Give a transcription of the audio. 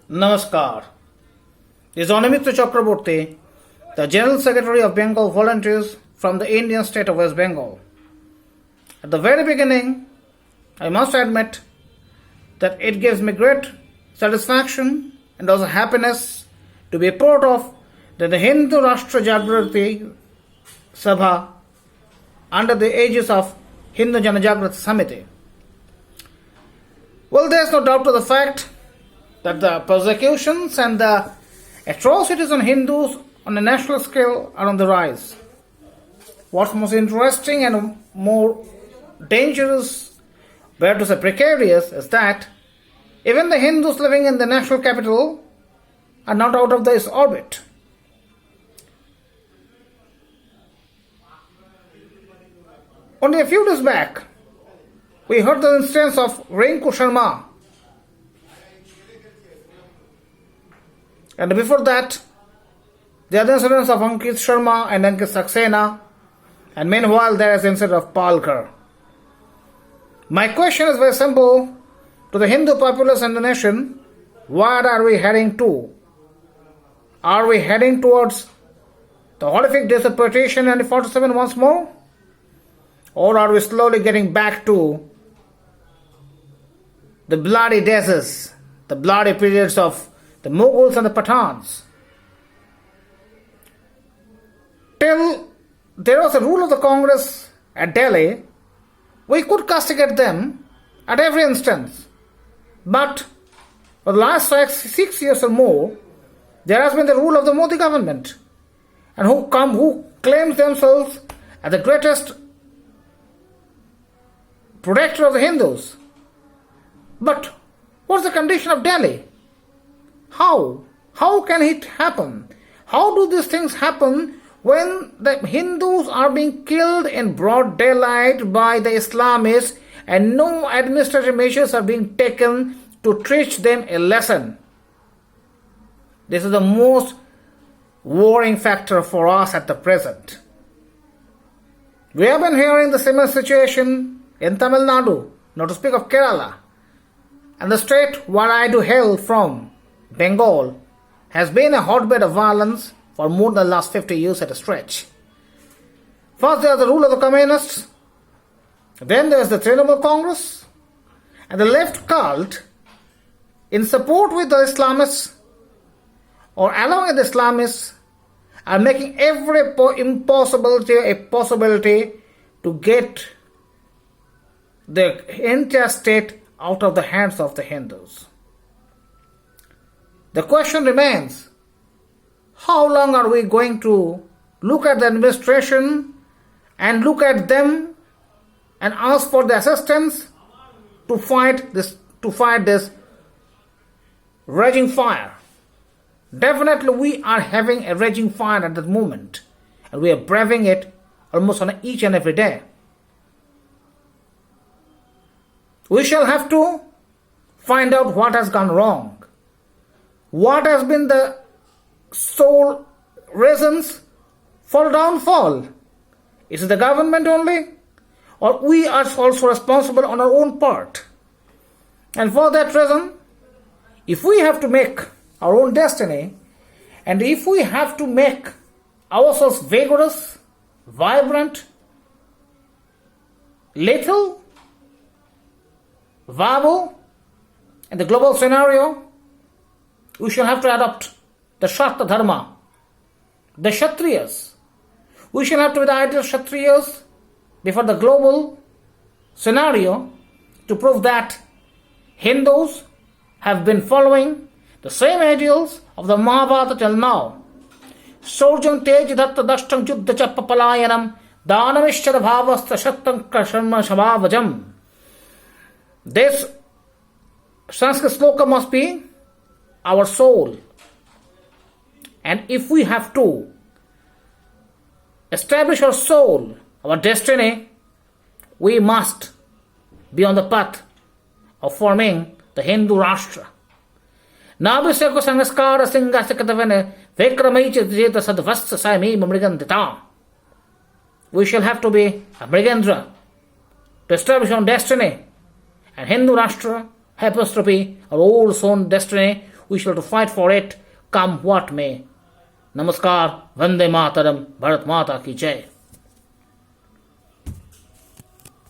Namaskar. This is Animitra Chakraborty, the General Secretary of Bengal Volunteers from the Indian state of West Bengal. At the very beginning, I must admit that it gives me great satisfaction and also happiness to be a part of the Hindu Rashtra Jagruti Sabha under the aegis of Hindu Janjagruti Samiti. Well, there is no doubt to the fact that the persecutions and the atrocities on Hindus on a national scale are on the rise. What's most interesting and more dangerous, where to say precarious, is that even the Hindus living in the national capital are not out of this orbit. Only a few days back, we heard the instance of Rinku Sharma. And before that, the other incidents of Ankit Sharma and Ankit Saxena, and meanwhile there is the incident of Palkar. My question is very simple to the Hindu populace and the nation: what are we heading to? Are we heading towards the horrific disapprobation and 47 once more? Or are we slowly getting back to the bloody days, the bloody periods of the Mughals and the Pathans? Till there was a rule of the Congress at Delhi, we could castigate them at every instance. But for the last 6 years or more, there has been the rule of the Modi government, and who claims themselves as the greatest protector of the Hindus. But what's the condition of Delhi? How? How can it happen? How do these things happen when the Hindus are being killed in broad daylight by the Islamists and no administrative measures are being taken to teach them a lesson? This is the most worrying factor for us at the present. We have been hearing the similar situation in Tamil Nadu, not to speak of Kerala, and the state where I do hail from, Bengal, has been a hotbed of violence for more than the last 50 years at a stretch. First there is the rule of the communists, then there is the Trinamool Congress, and the left cult in support with the Islamists or along with the Islamists are making every impossibility a possibility to get the entire state out of the hands of the Hindus. The question remains, how long are we going to look at the administration and look at them and ask for the assistance to fight this raging fire? Definitely we are having a raging fire at the moment, and we are braving it almost on each and every day. We shall have to find out what has gone wrong. What has been the sole reasons for downfall? Is it the government only? Or we are also responsible on our own part? And for that reason, if we have to make our own destiny, and if we have to make ourselves vigorous, vibrant, lethal, viable in the global scenario, we shall have to adopt the Shatra Dharma, the Kshatriyas. We shall have to be the ideal Kshatriyas before the global scenario to prove that Hindus have been following the same ideals of the Mahabharata till now. Surjam tej datta dashtam juddha chappa palayanam dhanamishchara bhavastha shattam kasharma shabhavajam. This Sanskrit sloka must be our soul. And if we have to establish our soul, our destiny, we must be on the path of forming the Hindu Rashtra. Nabhiseko sangaskara singasikatavane vikramaicha jeta sadvasta saimi mrigandita. We shall have to be a Mrigendra to establish our destiny. And Hindu Rashtra happens to be our own destiny, We shall have to fight for it, come what may. Namaskar, Vande Mataram, Bharat Mata ki Jai.